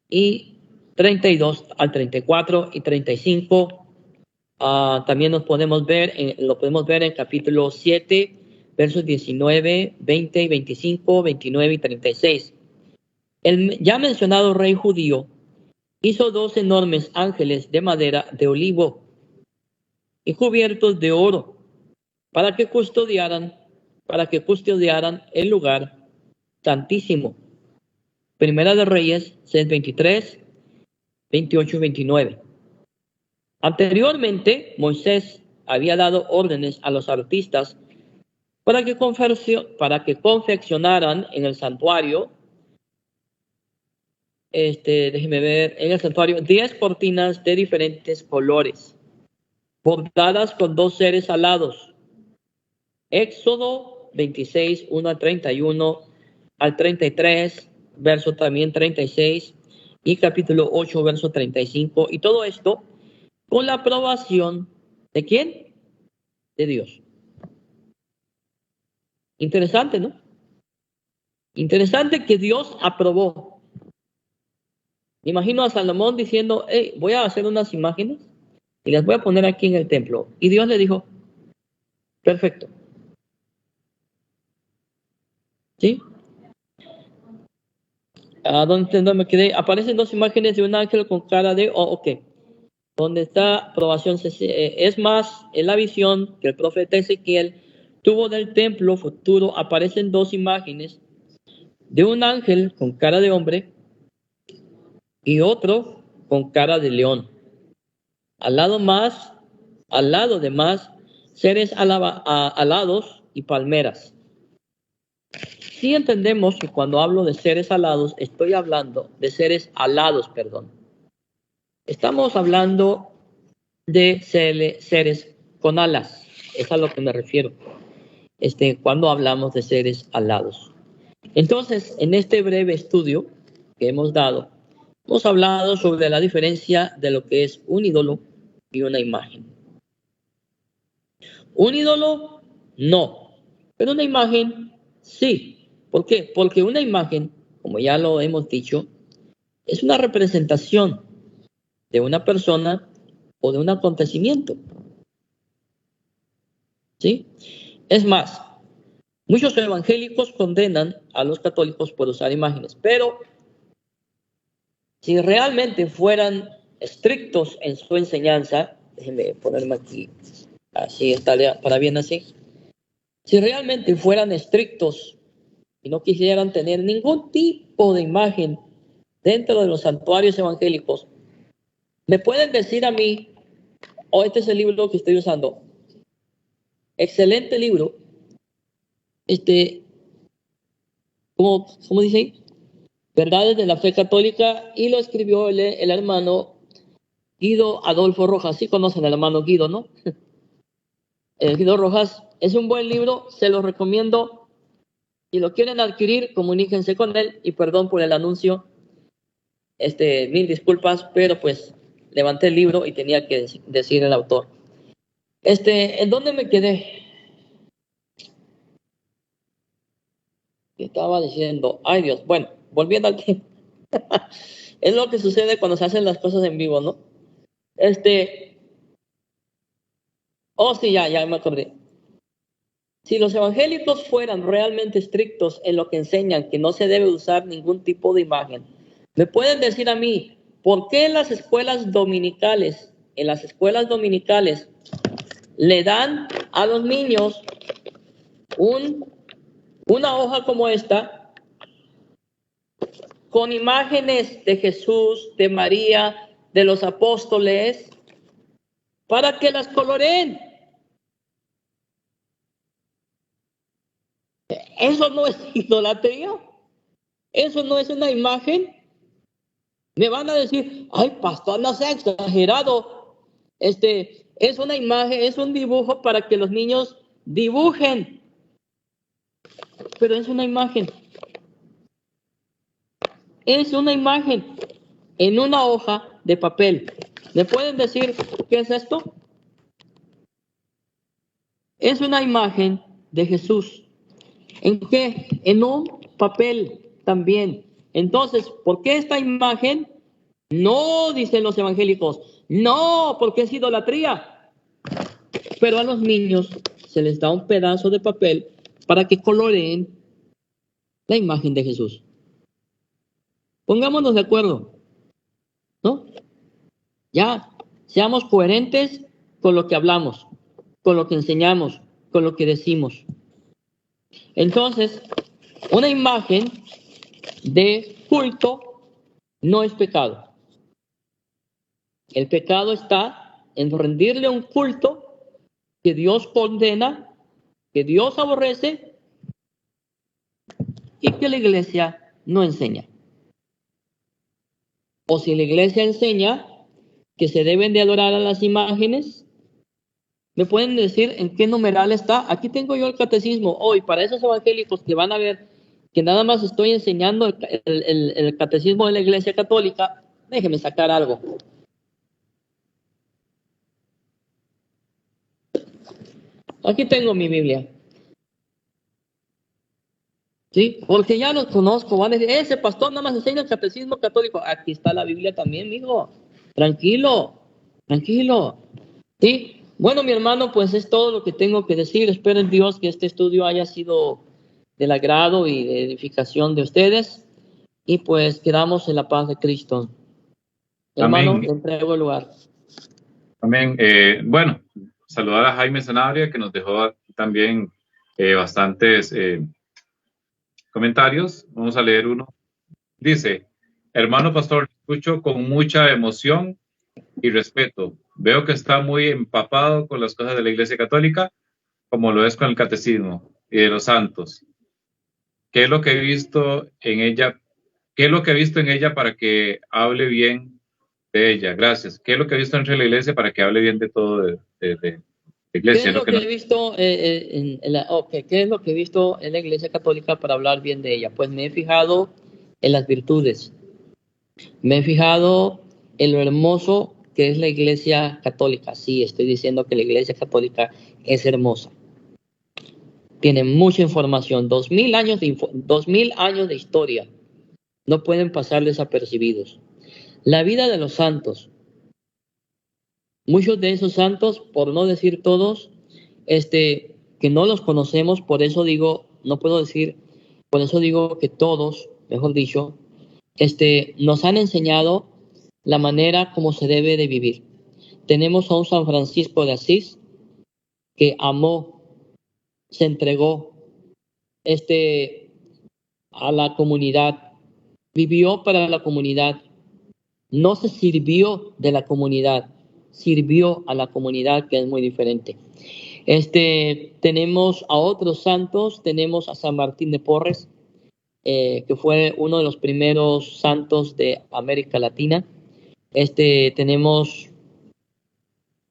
y 32 al 34 y 35. También lo podemos ver en capítulo 7, versos 19, 20 y 25, 29 y 36. El ya mencionado rey judío hizo 2 enormes ángeles de madera de olivo y cubiertos de oro para que custodiaran el lugar santísimo. Primera de Reyes 6, 23, 28 y 29. Anteriormente, Moisés había dado órdenes a los artistas para que confeccionaran en el santuario, en el santuario 10 cortinas de diferentes colores, bordadas con 2 seres alados. Éxodo 26, 1 al 31, al 33, verso también 36, y capítulo 8, verso 35, y todo esto con la aprobación ¿de quién? De Dios. Interesante, ¿no? Interesante que Dios aprobó. Me imagino a Salomón diciendo, hey, voy a hacer unas imágenes y las voy a poner aquí en el templo. Y Dios le dijo, perfecto. ¿Sí? ¿Dónde me quedé? Aparecen 2 imágenes de un ángel con cara de, ok. Donde está aprobación, es más, en la visión que el profeta Ezequiel tuvo del templo futuro, aparecen 2 imágenes de un ángel con cara de hombre y otro con cara de león. Al lado de más seres alados y palmeras. Sí entendemos que cuando hablo de seres alados, estoy hablando de seres alados, perdón. Estamos hablando de seres con alas. Es a lo que me refiero. Cuando hablamos de seres alados. Entonces, en este breve estudio que hemos dado, hemos hablado sobre la diferencia de lo que es un ídolo y una imagen. Un ídolo, no. Pero una imagen, sí. ¿Por qué? Porque una imagen, como ya lo hemos dicho, es una representación de una persona o de un acontecimiento. ¿Sí? Es más, muchos evangélicos condenan a los católicos por usar imágenes, pero si realmente fueran estrictos en su enseñanza, déjenme ponerme aquí, así está para bien así. Si realmente fueran estrictos y no quisieran tener ningún tipo de imagen dentro de los santuarios evangélicos, me pueden decir a mí, este es el libro que estoy usando, excelente libro, ¿cómo dice? Verdades de la Fe Católica, y lo escribió el hermano Guido Adolfo Rojas. Sí conocen al hermano Guido, ¿no? Guido Rojas. Es un buen libro, se lo recomiendo. Si lo quieren adquirir, comuníquense con él, y perdón por el anuncio. Mil disculpas, pero pues levanté el libro y tenía que decir el autor. ¿En dónde me quedé? Estaba diciendo, ay Dios, bueno, volviendo al tema. Es lo que sucede cuando se hacen las cosas en vivo, ¿no? Sí, ya me acordé. Si los evangélicos fueran realmente estrictos en lo que enseñan, que no se debe usar ningún tipo de imagen, me pueden decir a mí, ¿por qué en las escuelas dominicales, le dan a los niños una hoja como esta, con imágenes de Jesús, de María, de los apóstoles, para que las coloreen? Eso no es idolatría, eso no es una imagen. Me van a decir, ay, pastor, no sea exagerado. Es una imagen, es un dibujo para que los niños dibujen. Pero es una imagen. Es una imagen en una hoja de papel. ¿Me pueden decir qué es esto? Es una imagen de Jesús. ¿En qué? En un papel también. Entonces, ¿por qué esta imagen? No, dicen los evangélicos, no, porque es idolatría. Pero a los niños se les da un pedazo de papel para que coloreen la imagen de Jesús. Pongámonos de acuerdo, ¿no? Ya, seamos coherentes con lo que hablamos, con lo que enseñamos, con lo que decimos. Entonces, una imagen de culto no es pecado. El pecado está en rendirle un culto que Dios condena, que Dios aborrece y que la iglesia no enseña. O si la iglesia enseña que se deben de adorar a las imágenes, ¿me pueden decir en qué numeral está? Aquí tengo yo el catecismo hoy, para esos evangélicos que van a ver que nada más estoy enseñando el catecismo de la Iglesia Católica, déjenme sacar algo. Aquí tengo mi Biblia. ¿Sí? Porque ya los conozco, van a decir, ese pastor nada más enseña el catecismo católico. Aquí está la Biblia también, mijo. Tranquilo, tranquilo. ¿Sí? Bueno, mi hermano, pues es todo lo que tengo que decir. Espero en Dios que este estudio haya sido del agrado y de edificación de ustedes. Y pues quedamos en la paz de Cristo. Hermano, Amén. le entrego el lugar. Amén. Bueno, saludar a Jaime Sanabria, que nos dejó también bastantes comentarios. Vamos a leer uno. Dice, hermano pastor, escucho con mucha emoción y respeto. Veo que está muy empapado con las cosas de la Iglesia Católica, como lo es con el catecismo y de los santos. ¿Qué es lo que he visto en ella? ¿Qué es lo que he visto en ella para que hable bien de ella? Gracias. ¿Qué es lo que he visto entre la Iglesia para que hable bien de todo de la ¿Qué Iglesia? es lo que he visto ¿qué es lo que he visto en la Iglesia Católica para hablar bien de ella? Pues me he fijado en las virtudes. Me he fijado en lo hermoso que es la Iglesia Católica. Sí, estoy diciendo que la Iglesia Católica es hermosa. Tiene mucha información, 2000 años de historia. No pueden pasar desapercibidos. La vida de los santos. Muchos de esos santos, por no decir todos, que no los conocemos, por eso digo, no puedo decir, por eso digo que todos, mejor dicho, nos han enseñado la manera como se debe de vivir. Tenemos a un San Francisco de Asís que amó, se entregó, a la comunidad, vivió para la comunidad, no se sirvió de la comunidad, sirvió a la comunidad, que es muy diferente. Tenemos a otros santos, tenemos a San Martín de Porres, que fue uno de los primeros santos de América Latina. Tenemos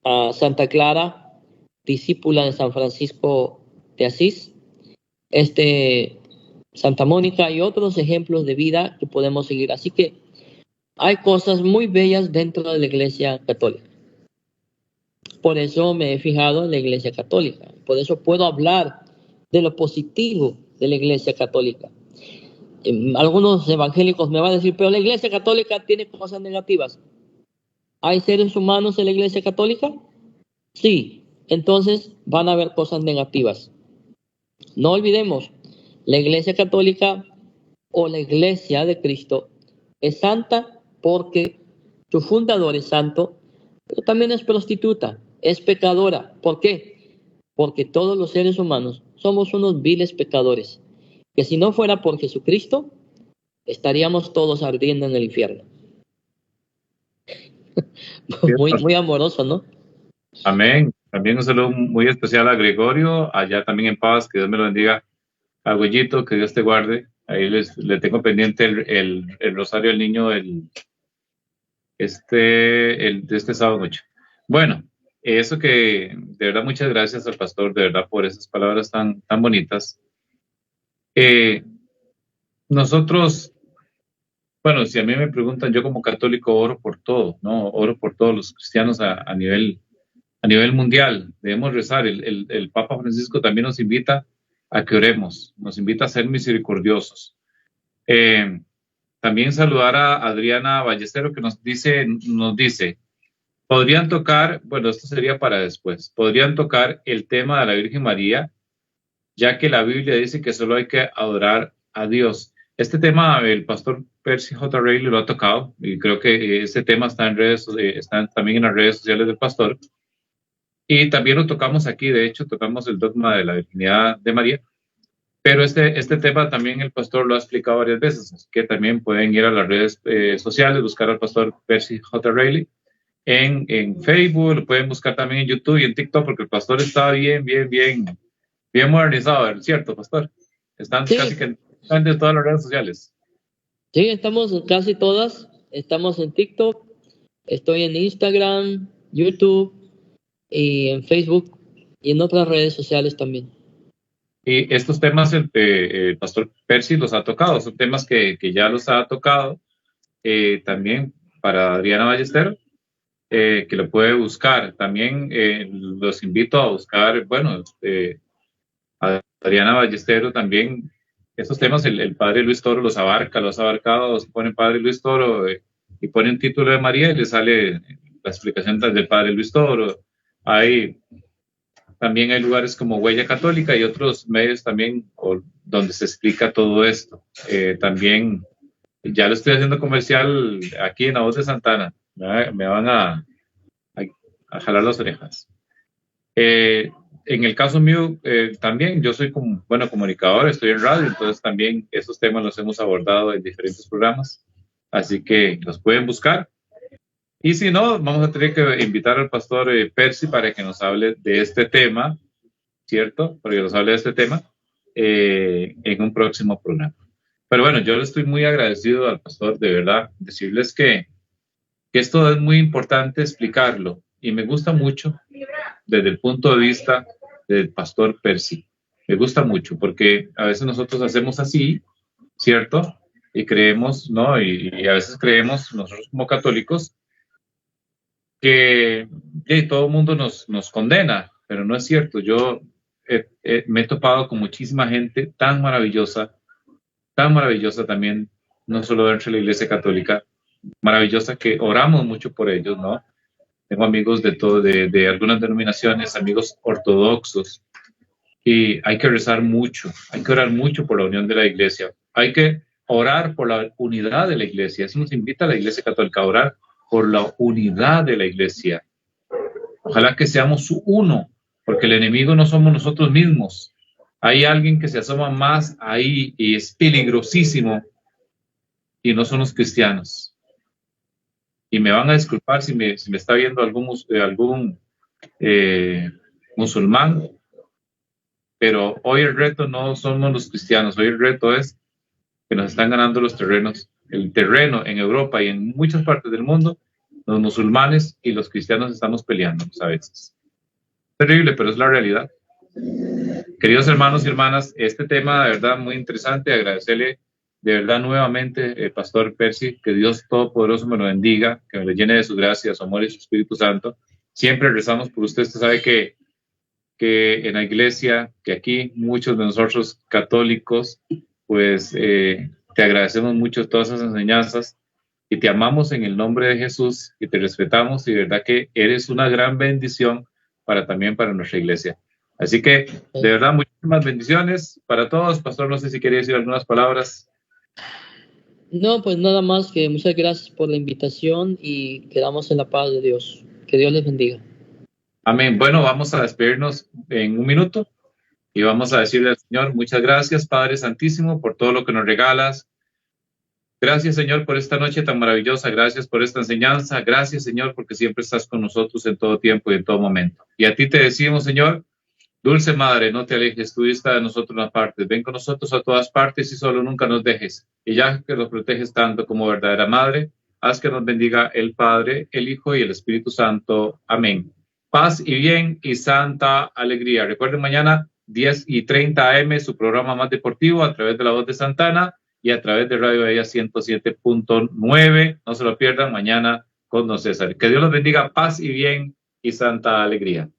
a Santa Clara, discípula de San Francisco de Asís, Santa Mónica y otros ejemplos de vida que podemos seguir. Así que hay cosas muy bellas dentro de la Iglesia Católica. Por eso me he fijado en la Iglesia Católica. Por eso puedo hablar de lo positivo de la Iglesia Católica. Algunos evangélicos me van a decir, pero la Iglesia Católica tiene cosas negativas. ¿Hay seres humanos en la Iglesia Católica? Sí. Entonces van a haber cosas negativas. No olvidemos, la Iglesia Católica o la Iglesia de Cristo es santa porque su fundador es santo, pero también es prostituta, es pecadora. ¿Por qué? Porque todos los seres humanos somos unos viles pecadores, que si no fuera por Jesucristo, estaríamos todos ardiendo en el infierno. Muy, muy amoroso, ¿no? Amén. También un saludo muy especial a Gregorio, allá también en paz, que Dios me lo bendiga. A Goyito, que Dios te guarde. Ahí le tengo pendiente el rosario al niño de este sábado noche. Bueno, eso que de verdad muchas gracias al pastor, de verdad, por esas palabras tan bonitas. Nosotros, bueno, si a mí me preguntan, yo como católico oro por todo, ¿no? Oro por todos los cristianos a nivel a nivel mundial. Debemos rezar. El Papa Francisco también nos invita a que oremos, nos invita a ser misericordiosos. También saludar a Adriana Ballestero, que nos dice, podrían tocar, bueno, esto sería para después, podrían tocar el tema de la Virgen María, ya que la Biblia dice que solo hay que adorar a Dios. Este tema el pastor Percy J. Reilly lo ha tocado, y creo que este tema está también en las redes sociales del pastor, y también lo tocamos aquí. De hecho, tocamos el dogma de la Virginidad de María, pero este tema también el pastor lo ha explicado varias veces, así que también pueden ir a las redes sociales, buscar al pastor Percy J. Reilly en Facebook, lo pueden buscar también en YouTube y en TikTok, porque el pastor está bien modernizado, ¿cierto, pastor? Están Sí. casi que en todas las redes sociales. Sí, estamos en casi todas. Estamos en TikTok, estoy en Instagram, YouTube y en Facebook y en otras redes sociales también. Y estos temas el pastor Percy los ha tocado, son temas que ya los ha tocado también para Adriana Ballestero, que lo puede buscar. También los invito a buscar, bueno, a Adriana Ballestero también. Estos temas el padre Luis Toro los ha abarcado, se pone padre Luis Toro y pone un título de María y le sale la explicación del padre Luis Toro. También hay lugares como Huella Católica y otros medios también donde se explica todo esto. También ya lo estoy haciendo comercial aquí en La Voz de Santana. Me van a jalar las orejas. En el caso mío, también yo soy comunicador, estoy en radio, entonces también esos temas los hemos abordado en diferentes programas, así que los pueden buscar. Y si no, vamos a tener que invitar al pastor Percy para que nos hable de este tema, ¿cierto? Para que nos hable de este tema en un próximo programa. Pero bueno, yo le estoy muy agradecido al pastor, de verdad, decirles que esto es muy importante explicarlo, y me gusta mucho desde el punto de vista del pastor Percy. Me gusta mucho porque a veces nosotros hacemos así, ¿cierto? Y creemos, ¿no? Y a veces creemos nosotros como católicos que todo el mundo nos condena, pero no es cierto. Yo me he topado con muchísima gente tan maravillosa también, no solo dentro de la Iglesia Católica, maravillosa, que oramos mucho por ellos, ¿no? Tengo amigos de algunas denominaciones, amigos ortodoxos, y hay que rezar mucho, hay que orar mucho por la unión de la Iglesia, hay que orar por la unidad de la Iglesia. Eso nos invita a la Iglesia Católica a orar por la unidad de la Iglesia. Ojalá que seamos uno, porque el enemigo no somos nosotros mismos. Hay alguien que se asoma más ahí y es peligrosísimo, y no son los cristianos. Y me van a disculpar si me está viendo algún musulmán, pero hoy el reto no somos los cristianos, hoy el reto es que nos están ganando el terreno en Europa y en muchas partes del mundo. Los musulmanes y los cristianos estamos peleando a veces. Terrible, pero es la realidad. Queridos hermanos y hermanas, este tema de verdad muy interesante. Agradecerle de verdad nuevamente, Pastor Percy, que Dios Todopoderoso me lo bendiga, que me lo llene de su gracia, su amor y su Espíritu Santo. Siempre rezamos por usted. Usted sabe que en la iglesia, que aquí muchos de nosotros católicos, pues te agradecemos mucho todas esas enseñanzas y te amamos en el nombre de Jesús y te respetamos, y de verdad que eres una gran bendición también para nuestra iglesia. Así que, de verdad, muchísimas bendiciones para todos. Pastor, no sé si quería decir algunas palabras. No, pues nada más que muchas gracias por la invitación y quedamos en la paz de Dios. Que Dios les bendiga. Amén. Bueno, vamos a despedirnos en un minuto y vamos a decirle al Señor: muchas gracias, Padre Santísimo, por todo lo que nos regalas. Gracias, Señor, por esta noche tan maravillosa. Gracias por esta enseñanza. Gracias, Señor, porque siempre estás con nosotros en todo tiempo y en todo momento. Y a ti te decimos, Señor: dulce Madre, no te alejes, tú estás de nosotros en las partes. Ven con nosotros a todas partes y solo nunca nos dejes. Y ya que nos proteges tanto como verdadera Madre, haz que nos bendiga el Padre, el Hijo y el Espíritu Santo. Amén. Paz y bien y santa alegría. Recuerden, mañana 10:30 AM, su programa más deportivo a través de La Voz de Santana y a través de Radio Ella 107.9. No se lo pierdan mañana con don César. Que Dios los bendiga. Paz y bien y santa alegría.